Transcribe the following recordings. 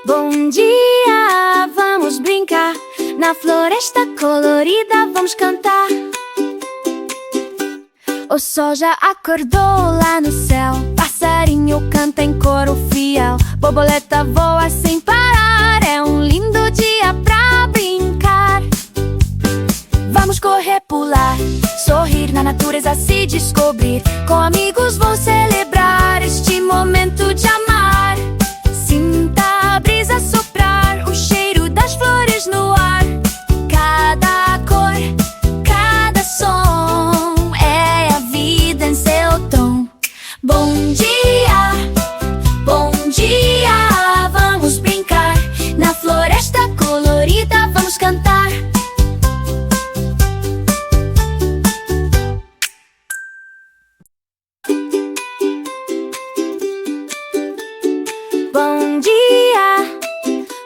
bom dia, vamos brincar. Na floresta colorida vamos cantar. O sol já acordou lá no céu, passarinho canta em coro fiel, borboleta voa sem parar, é um lindo dia pra brincar. Vamos correr, pular, sorrir na natureza, se descobrir. Com amigos vão celebrar este momento de amar. Sinta a brisa soprar, o cheiro das flores no ar. Cada cor, cada som, é a vida em seu tom. Bom dia, vamos brincar. Na floresta colorida vamos cantar.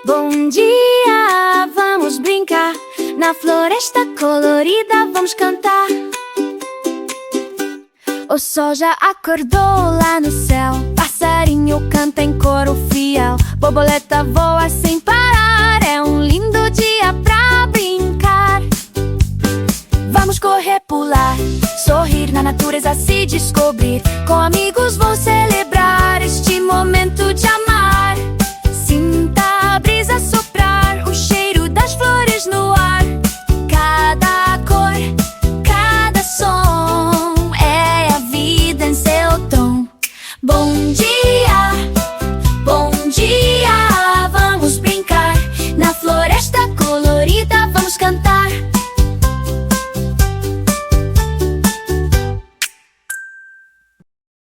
Bom dia, vamos brincar. Na floresta colorida vamos cantar. O sol já acordou lá no céu, passarinho canta em coro fiel, borboleta voa sem parar, é um lindo dia pra brincar. Vamos correr, pular, sorrir na natureza, se descobrir. Com amigos vão celebrar este momento de amor.